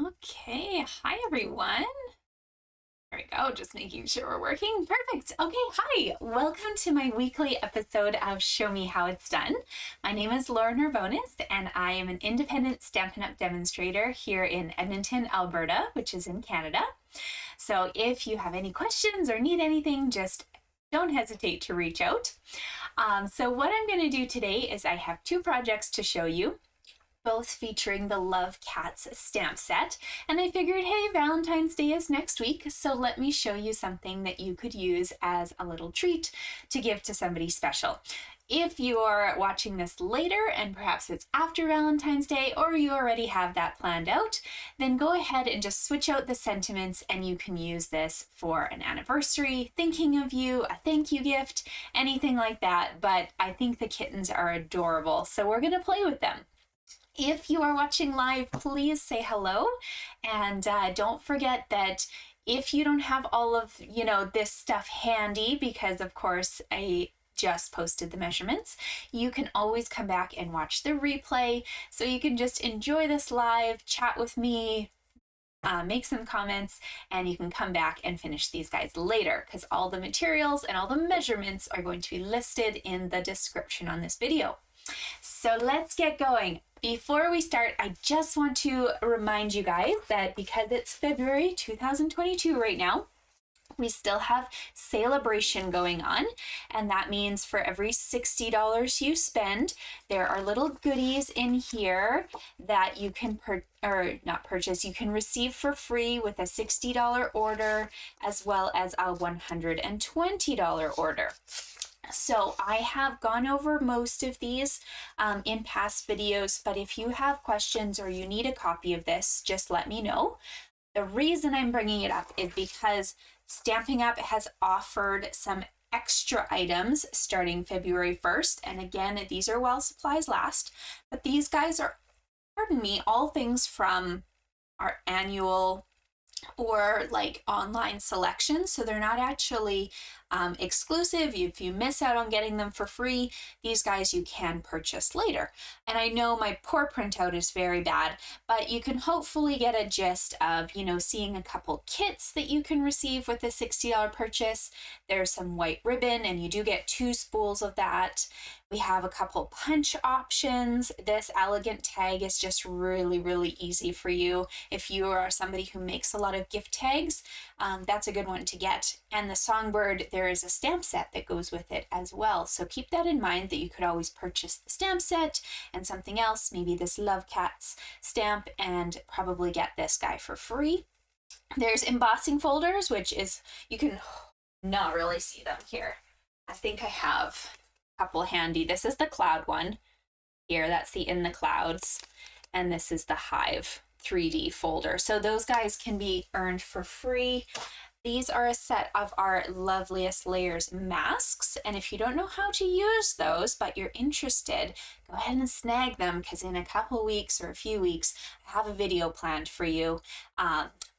Okay, hi everyone. There we go, just making sure we're working. Perfect. Okay, hi. Welcome to my weekly episode of Show Me How It's Done. My name is Laura Narbonis, and I am an independent Stampin' Up! Demonstrator here in Edmonton, Alberta, which is in Canada. So if you have any questions or need anything, just don't hesitate to reach out. So what I'm going to do today is I have two projects to show you, both featuring the Love Cats stamp set. And I figured, hey, Valentine's Day is next week, so let me show you something that you could use as a little treat to give to somebody special. If you're watching this later and perhaps it's after Valentine's Day or you already have that planned out, then go ahead and just switch out the sentiments and you can use this for an anniversary, thinking of you, a thank you gift, anything like that. But I think the kittens are adorable, so we're gonna play with them. If you are watching live, please say hello, and don't forget that if you don't have all of, this stuff handy, because of course I just posted the measurements, you can always come back and watch the replay, so you can just enjoy this live, chat with me, make some comments, and you can come back and finish these guys later, because all the materials and all the measurements are going to be listed in the description on this video. So let's get going. Before we start, I just want to remind you guys that because it's February 2022 right now, we still have celebration going on, and that means for every $60 you spend, there are little goodies in here that you can you can receive for free with a $60 order, as well as a $120 order. So I have gone over most of these in past videos, but if you have questions or you need a copy of this, just let me know. The reason I'm bringing it up is because Stampin' Up! Has offered some extra items starting February 1st. And again, these are while supplies last, but these guys are, all things from our annual or like online selection. So they're not actually exclusive. If you miss out on getting them for free, these guys you can purchase later. And I know my poor printout is very bad, but you can hopefully get a gist of, seeing a couple kits that you can receive with a $60 purchase. There's some white ribbon, and you do get 2 spools of that. We have a couple punch options. This elegant tag is just really, really easy for you. If you are somebody who makes a lot of gift tags, that's a good one to get. And the Songbird, there is a stamp set that goes with it as well. So keep that in mind, that you could always purchase the stamp set and something else, maybe this Love Cats stamp, and probably get this guy for free. There's embossing folders, which is, you can not really see them here. I think I have couple handy. This is the cloud one here, that's the In the Clouds, and this is the Hive 3D folder. So those guys can be earned for free. These are a set of our Loveliest Layers masks, and if you don't know how to use those but you're interested, go ahead and snag them, because in a couple weeks or a few weeks I have a video planned for you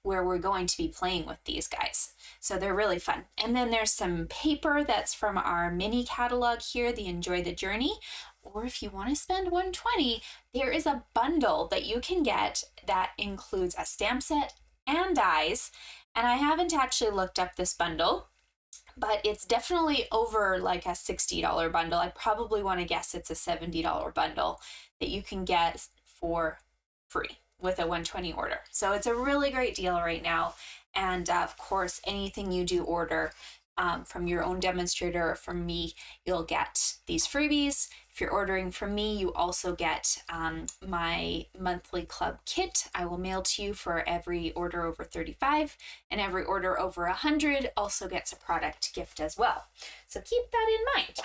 where we're going to be playing with these guys. So they're really fun. And then there's some paper that's from our mini catalog here, the Enjoy the Journey. Or if you want to spend $120, there is a bundle that you can get that includes a stamp set and dies. And I haven't actually looked up this bundle, but it's definitely over like a $60 bundle. I probably want to guess it's a $70 bundle that you can get for free with a $120 order. So it's a really great deal right now. And of course, anything you do order from your own demonstrator or from me, you'll get these freebies. If you're ordering from me, you also get my monthly club kit. I will mail to you for every order over 35, and every order over 100 also gets a product gift as well. So keep that in mind.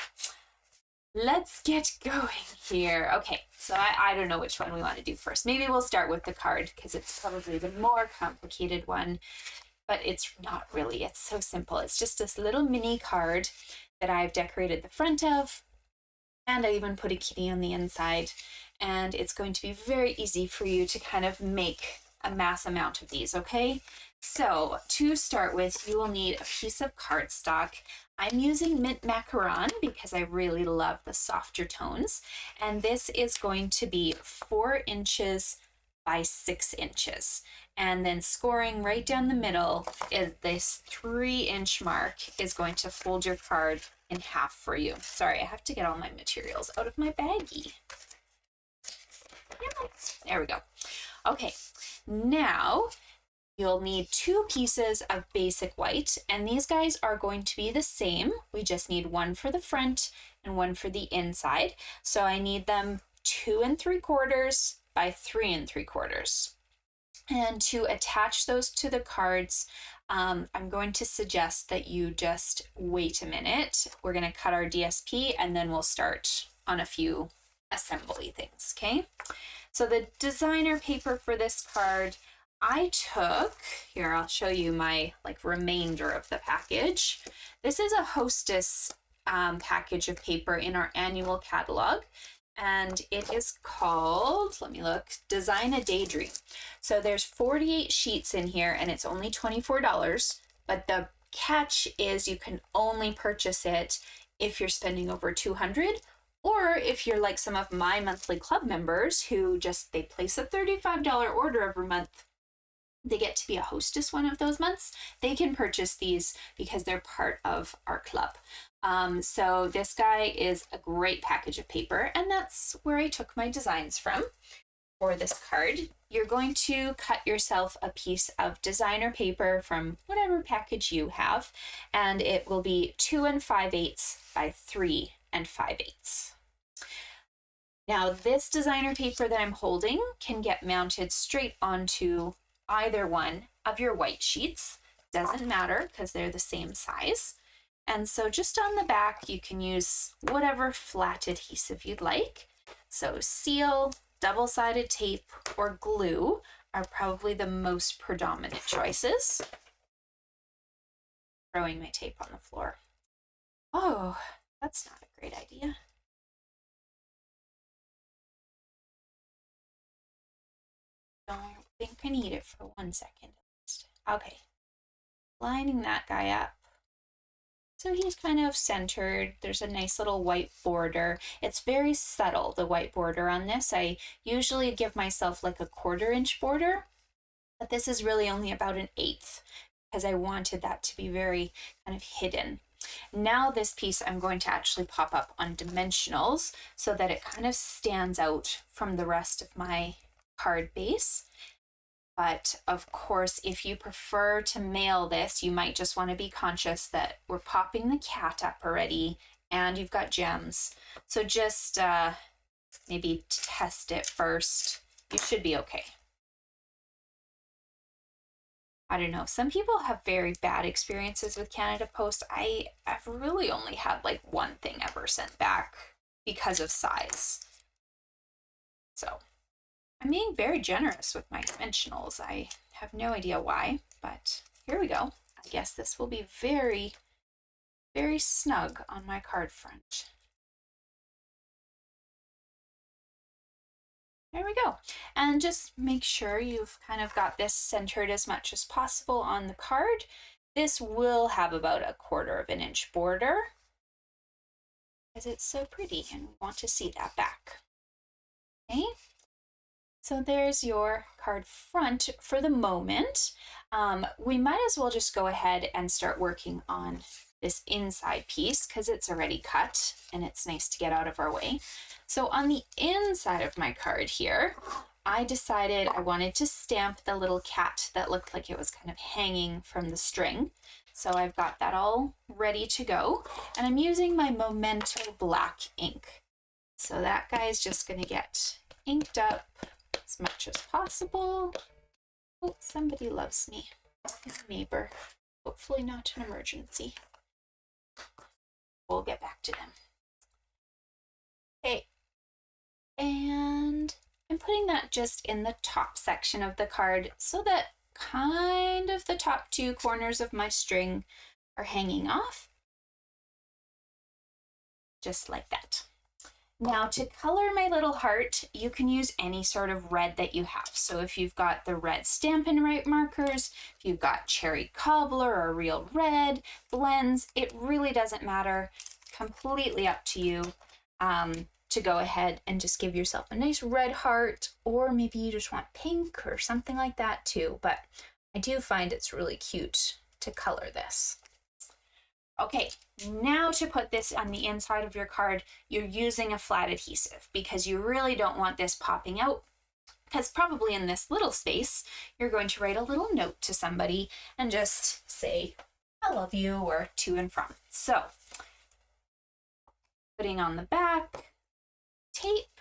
Let's get going here. Okay, so I don't know which one we want to do first. Maybe we'll start with the card, because it's probably the more complicated one, but it's not really. It's so simple. It's just this little mini card that I've decorated the front of, and I even put a kitty on the inside, and it's going to be very easy for you to kind of make a mass amount of these, okay? So to start with, you will need a piece of cardstock. I'm using Mint Macaron because I really love the softer tones. And this is going to be 4 inches by 6 inches. And then scoring right down the middle is this 3-inch mark is going to fold your card in half for you. Sorry, I have to get all my materials out of my baggie. There we go. Okay, now you'll need 2 pieces of basic white, and these guys are going to be the same. We just need one for the front and one for the inside. So I need them 2 3/4 by 3 3/4. And to attach those to the cards, I'm going to suggest that you just wait a minute. We're going to cut our DSP and then we'll start on a few assembly things, okay? So the designer paper for this card, I took, here I'll show you my remainder of the package. This is a hostess package of paper in our annual catalog, and it is called, let me look, Design a Daydream. So there's 48 sheets in here and it's only $24, but the catch is you can only purchase it if you're spending over $200, or if you're like some of my monthly club members who they place a $35 order every month, they get to be a hostess one of those months, they can purchase these because they're part of our club. So this guy is a great package of paper, and that's where I took my designs from for this card. You're going to cut yourself a piece of designer paper from whatever package you have, and it will be 2 5/8 by 3 5/8. Now this designer paper that I'm holding can get mounted straight onto either one of your white sheets. Doesn't matter because they're the same size. And so just on the back, you can use whatever flat adhesive you'd like. So seal, double-sided tape, or glue are probably the most predominant choices. Throwing my tape on the floor. Oh, that's not a great idea. Don't think I need it for 1 second. Okay, lining that guy up. So he's kind of centered. There's a nice little white border. It's very subtle, the white border on this. I usually give myself like a 1/4 inch border, but this is really only about 1/8 because I wanted that to be very kind of hidden. Now this piece I'm going to actually pop up on dimensionals so that it kind of stands out from the rest of my card base. But of course, if you prefer to mail this, you might just want to be conscious that we're popping the cat up already and you've got gems. So just maybe test it first. You should be okay. I don't know. Some people have very bad experiences with Canada Post. I've really only had like one thing ever sent back because of size. So I'm being very generous with my dimensionals. I have no idea why, but here we go. I guess this will be very, very snug on my card front. There we go. And just make sure you've kind of got this centered as much as possible on the card. This will have about a 1/4 inch border because it's so pretty and we want to see that back. Okay. So there's your card front for the moment. We might as well just go ahead and start working on this inside piece because it's already cut and it's nice to get out of our way. So on the inside of my card here, I decided I wanted to stamp the little cat that looked like it was kind of hanging from the string. So I've got that all ready to go, and I'm using my Memento Black Ink. So that guy is just going to get inked up as much as possible. Oh, somebody loves me. A neighbor. Hopefully not an emergency. We'll get back to them. Okay. And I'm putting that just in the top section of the card so that kind of the top 2 corners of my string are hanging off. Just like that. Now to color my little heart, you can use any sort of red that you have. So if you've got the red Stampin' Write markers, if you've got cherry cobbler or real red blends, it really doesn't matter. Completely up to you. to go ahead and just give yourself a nice red heart, or maybe you just want pink or something like that too. But I do find it's really cute to color this. Okay, now to put this on the inside of your card, you're using a flat adhesive because you really don't want this popping out, because probably in this little space, you're going to write a little note to somebody and just say, I love you, or to and from. So, putting on the back, tape,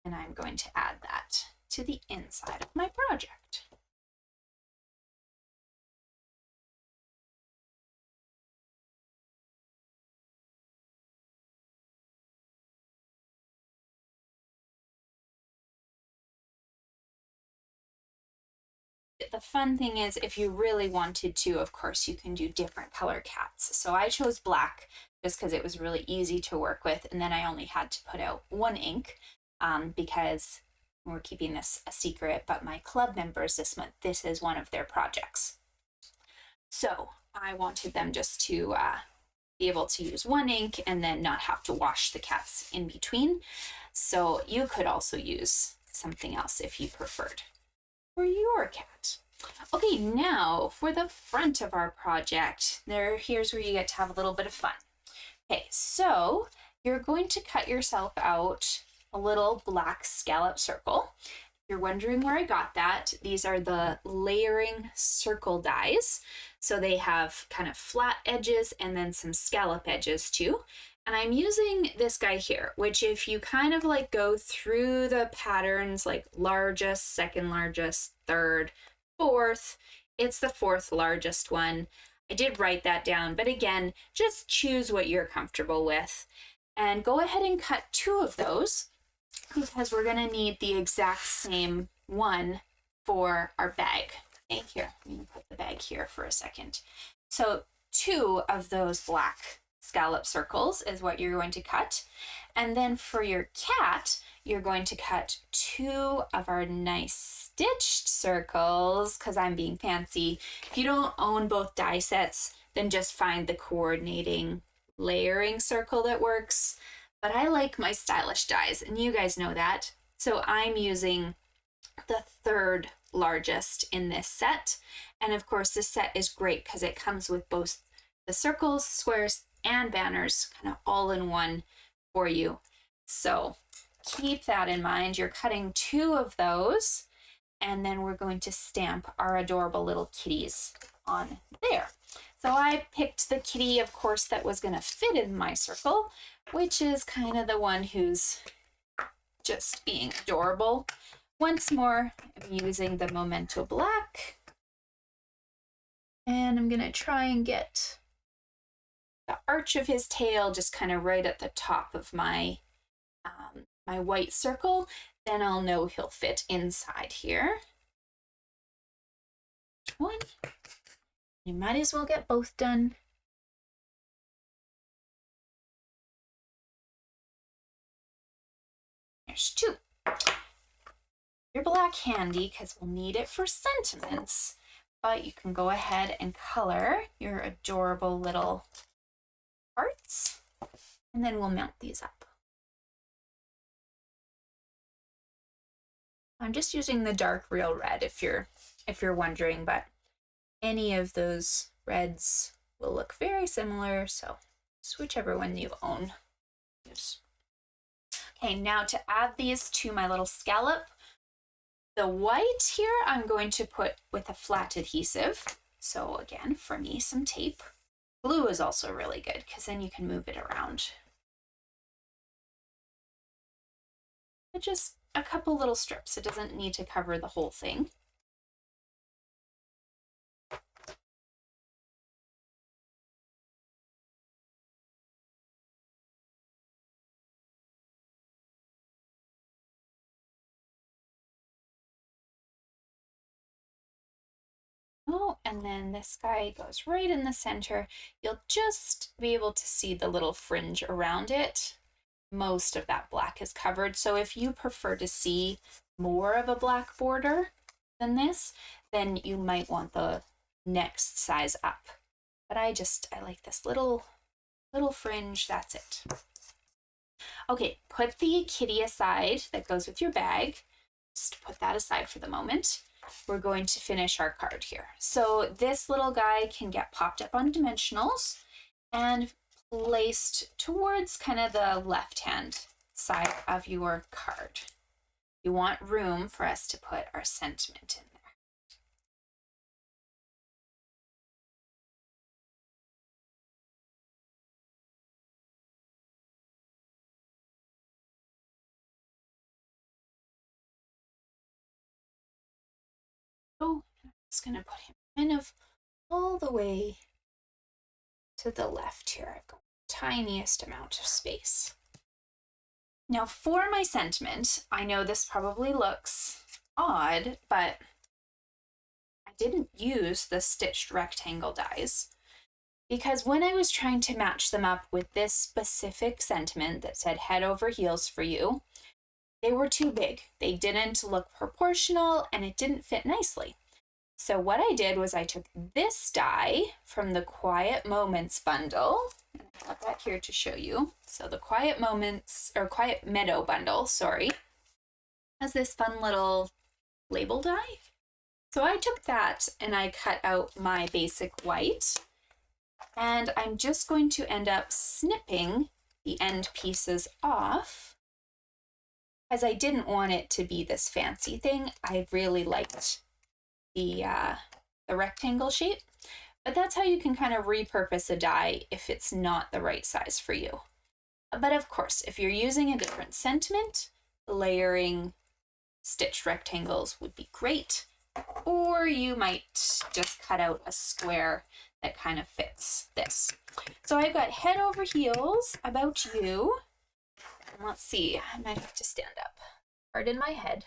and I'm going to add that to the inside of my project. The fun thing is, if you really wanted to, of course, you can do different color cats. So I chose black just because it was really easy to work with, and then I only had to put out one ink because we're keeping this a secret, but my club members this month, this is one of their projects. So I wanted them just to be able to use one ink and then not have to wash the cats in between. So you could also use something else if you preferred for your cat. Okay, now for the front of our project, here's where you get to have a little bit of fun. Okay, so you're going to cut yourself out a little black scallop circle. If you're wondering where I got that, these are the layering circle dies. So they have kind of flat edges and then some scallop edges too. And I'm using this guy here, which if you kind of like go through the patterns, like largest, second largest, third, fourth, it's the fourth largest one. I did write that down, but again, just choose what you're comfortable with. And go ahead and cut 2 of those because we're gonna need the exact same one for our bag. Okay, here, I'm gonna put the bag here for a second. So 2 of those black scallop circles is what you're going to cut. And then for your cat, you're going to cut 2 of our nice stitched circles, because I'm being fancy. If you don't own both die sets, then just find the coordinating layering circle that works. But I like my stylish dies, and you guys know that. So I'm using the 3rd largest in this set. And of course, this set is great because it comes with both the circles, squares, and banners kind of all in one for you. So keep that in mind. You're cutting 2 of those, and then we're going to stamp our adorable little kitties on there. So I picked the kitty, of course, that was going to fit in my circle, which is kind of the one who's just being adorable. Once more, I'm using the Memento Black, and I'm going to try and get the arch of his tail just kind of right at the top of my my white circle. Then I'll know he'll fit inside here. One. You might as well get both done. There's 2. Your black handy because we'll need it for sentiments, but you can go ahead and color your adorable little parts, and then we'll mount these up. I'm just using the dark real red if you're wondering, but any of those reds will look very similar, so just whichever one you own. Use. Okay, now to add these to my little scallop, the white here I'm going to put with a flat adhesive. So again, for me, some tape. Glue is also really good because then you can move it around. But just a couple little strips. It doesn't need to cover the whole thing. Oh, and then this guy goes right in the center. You'll just be able to see the little fringe around it. Most of that black is covered. So if you prefer to see more of a black border than this, then you might want the next size up. but I like this little fringe, that's it. Okay, put the kitty aside that goes with your bag. Just put that aside for the moment. We're going to finish our card here. So this little guy can get popped up on dimensionals and placed towards kind of the left-hand side of your card. You want room for us to put our sentiment in there. So I'm just going to put him kind of all the way to the left here. I've got the tiniest amount of space. Now for my sentiment, I know this probably looks odd, but I didn't use the stitched rectangle dies because when I was trying to match them up with this specific sentiment that said head over heels for you, they were too big. They didn't look proportional and it didn't fit nicely. So what I did was I took this die from the Quiet Moments bundle, and I have that here to show you. So the Quiet Meadow bundle, sorry, has this fun little label die. So I took that and I cut out my basic white, and I'm just going to end up snipping the end pieces off as I didn't want it to be this fancy thing. I really liked the rectangle shape, but that's how you can kind of repurpose a die if it's not the right size for you. But of course, if you're using a different sentiment, layering stitched rectangles would be great, or you might just cut out a square that kind of fits this. So I've got head over heels about you. Let's see, I might have to stand up. Pardon my head.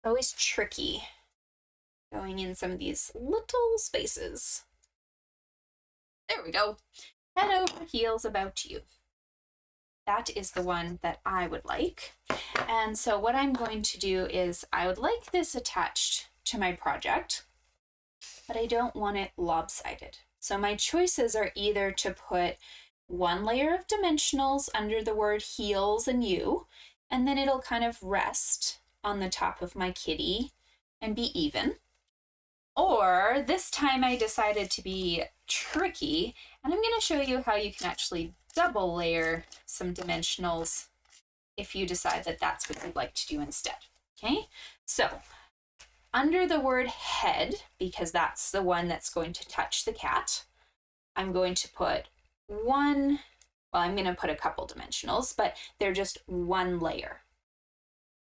Always tricky going in some of these little spaces. There we go. Head over heels about you. That is the one that I would like. And so what I'm going to do is I would like this attached to my project, but I don't want it lopsided. So my choices are either to put one layer of dimensionals under the word heels and you, and then it'll kind of rest on the top of my kitty and be even. Or this time I decided to be tricky, and I'm going to show you how you can actually double layer some dimensionals if you decide that that's what you'd like to do instead. Okay, so under the word head, because that's the one that's going to touch the cat, I'm going to put I'm going to put a couple dimensionals, but they're just one layer.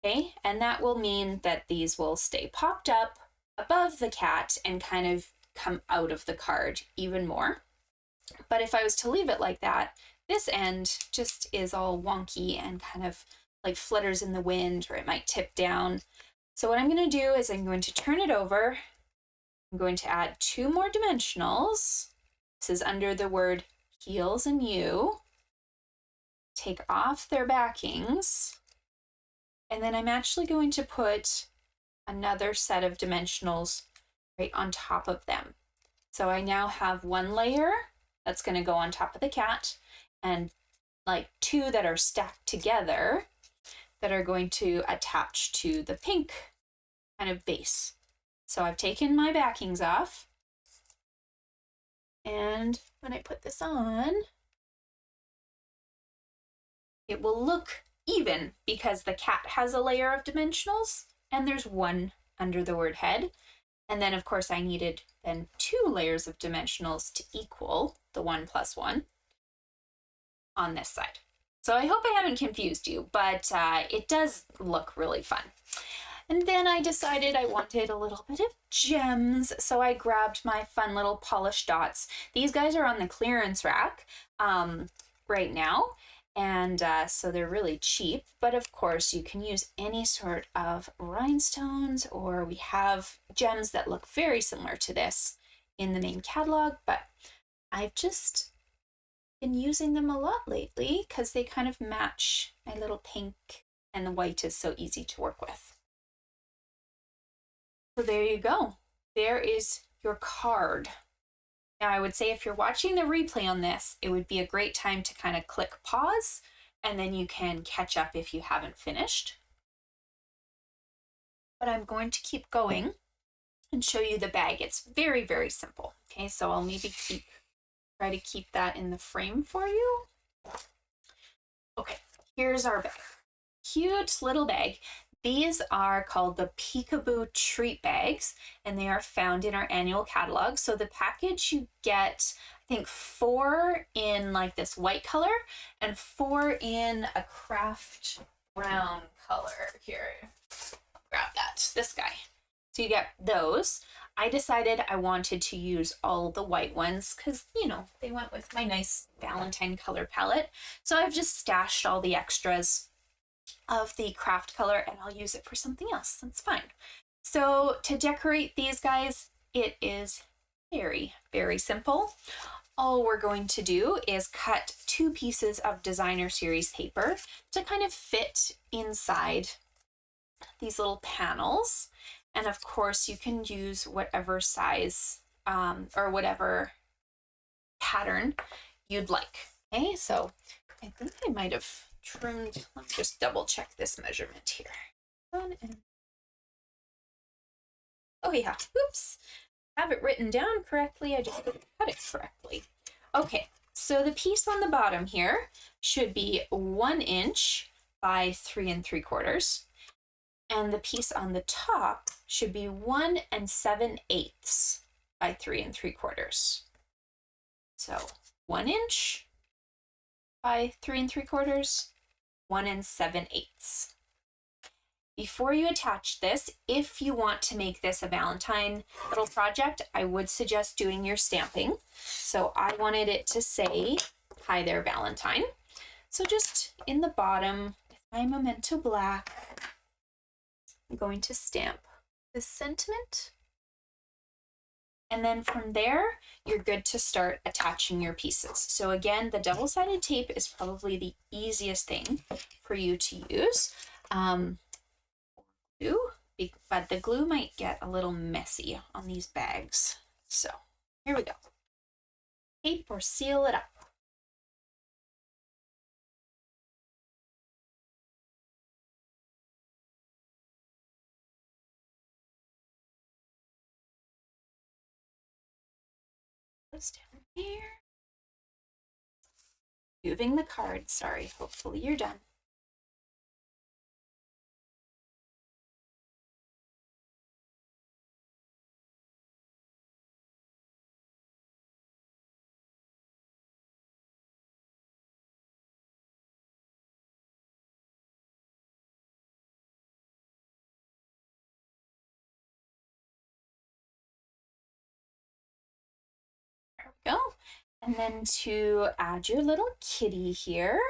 Okay, and that will mean that these will stay popped up above the cat and kind of come out of the card even more. But if I was to leave it like that, this end just is all wonky and kind of like flutters in the wind, or it might tip down. So what I'm going to do is I'm going to turn it over. I'm going to add 2 more dimensionals. This is under the word heels and you. Take off their backings. And then I'm actually going to put another set of dimensionals right on top of them. So I now have 1 layer that's going to go on top of the cat, and like 2 that are stacked together that are going to attach to the pink kind of base. So I've taken my backings off, and when I put this on, it will look even because the cat has a layer of dimensionals and there's 1 under the word head. And then of course I needed then 2 layers of dimensionals to equal the 1 plus 1 on this side. So I hope I haven't confused you, but it does look really fun. And then I decided I wanted a little bit of gems, so I grabbed my fun little polished dots. These guys are on the clearance rack right now, and so they're really cheap, but of course you can use any sort of rhinestones, or we have gems that look very similar to this in the main catalog, but I've just been using them a lot lately because they kind of match my little pink, and the white is so easy to work with. So there you go. There is your card. Now, I would say if you're watching the replay on this, it would be a great time to kind of click pause, and then you can catch up if you haven't finished. But I'm going to keep going and show you the bag. It's very, very simple. Okay, so I'll maybe try to keep that in the frame for you. Okay, here's our bag. Cute little bag. These are called the Peekaboo Treat Bags, and they are found in our annual catalog. So the package, you get, I think, 4 in like this white color and 4 in a craft brown color. Here, grab that, this guy. So you get those. I decided I wanted to use all the white ones because, you know, they went with my nice Valentine color palette. So I've just stashed all the extras of the craft color, and I'll use it for something else. That's fine. So to decorate these guys, it is very, very simple. All we're going to do is cut 2 pieces of designer series paper to kind of fit inside these little panels. And of course, you can use whatever size or whatever pattern you'd like. Okay, so I think I might have trimmed. Let me just double check this measurement here. Oh yeah, oops. Have it written down correctly. I just didn't cut it correctly. Okay, so the piece on the bottom here should be 1 inch by 3 3/4. And the piece on the top should be 1 7/8 by 3 3/4. So 1 inch by 3 3/4, 1 7/8. Before you attach this, if you want to make this a Valentine little project, I would suggest doing your stamping. So I wanted it to say, "Hi there, Valentine." So just in the bottom with my Memento Black, I'm going to stamp this sentiment. And then from there, you're good to start attaching your pieces. So again, the double-sided tape is probably the easiest thing for you to use. Glue, but the glue might get a little messy on these bags. So here we go. Tape or seal it up. This down here. Moving the card, sorry, hopefully you're done. There we go. And then to add your little kitty here,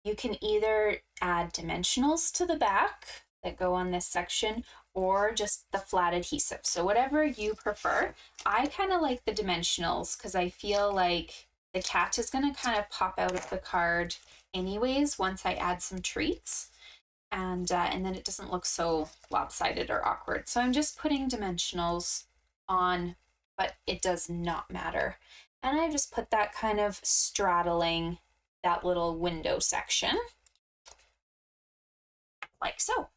you can either add dimensionals to the back that go on this section or just the flat adhesive. So whatever you prefer. I kind of like the dimensionals because I feel like the cat is going to kind of pop out of the card anyways once I add some treats. And then it doesn't look so lopsided or awkward. So I'm just putting dimensionals on, but it does not matter. And I just put that kind of straddling that little window section, like so.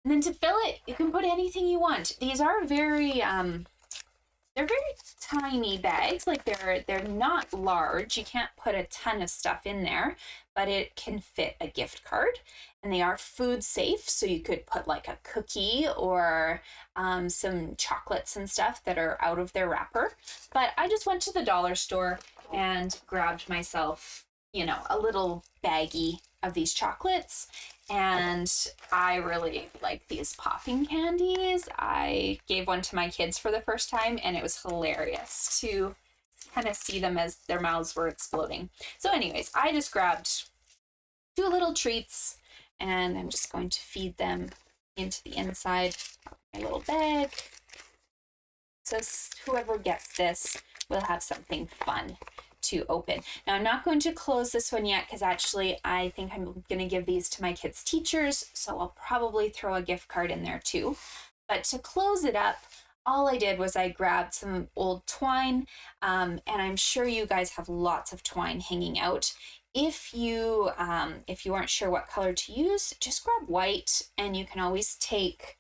And then to fill it, you can put anything you want. These are very, they're very tiny bags. Like they're not large. You can't put a ton of stuff in there, but it can fit a gift card. And they are food safe, so you could put like a cookie or some chocolates and stuff that are out of their wrapper. But I just went to the dollar store and grabbed myself, you know, a little baggie of these chocolates. And I really like these popping candies. I gave one to my kids for the first time, and it was hilarious to kind of see them as their mouths were exploding. So anyways, I just grabbed 2 little treats, and I'm just going to feed them into the inside of my little bag. So whoever gets this will have something fun to open. Now I'm not going to close this one yet because actually I think I'm going to give these to my kids' teachers, so I'll probably throw a gift card in there too. But to close it up, all I did was I grabbed some old twine, and I'm sure you guys have lots of twine hanging out. If you aren't sure what color to use, just grab white, and you can always take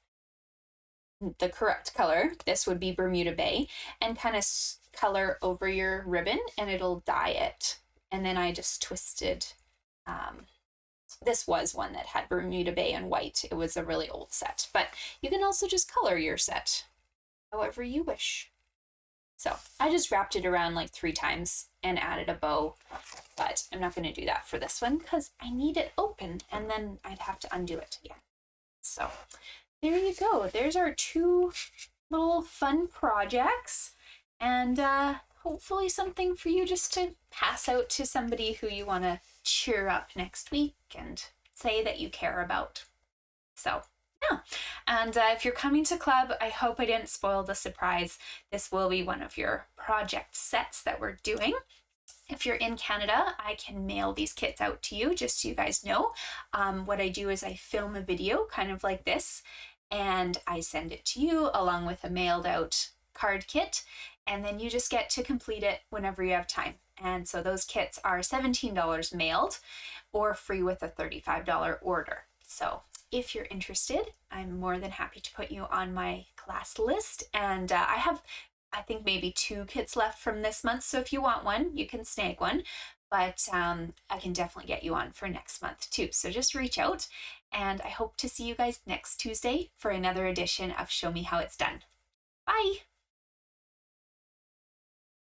the correct color. This would be Bermuda Bay, and kind of color over your ribbon, and it'll dye it. And then I just twisted. This was one that had Bermuda Bay and white. It was a really old set, but you can also just color your set however you wish. So I just wrapped it around like 3 times and added a bow, but I'm not going to do that for this one because I need it open and then I'd have to undo it again. So there you go. There's our 2 little fun projects, and hopefully something for you just to pass out to somebody who you want to cheer up next week and say that you care about. So yeah, and if you're coming to club, I hope I didn't spoil the surprise. This will be one of your project sets that we're doing. If you're in Canada, I can mail these kits out to you, just so you guys know. What I do is I film a video kind of like this, and I send it to you along with a mailed out card kit, and then you just get to complete it whenever you have time. And so those kits are $17 mailed or free with a $35 order. So if you're interested, I'm more than happy to put you on my class list. And I have, I think, maybe 2 kits left from this month. So if you want one, you can snag one. But I can definitely get you on for next month too. So just reach out, and I hope to see you guys next Tuesday for another edition of Show Me How It's Done. Bye!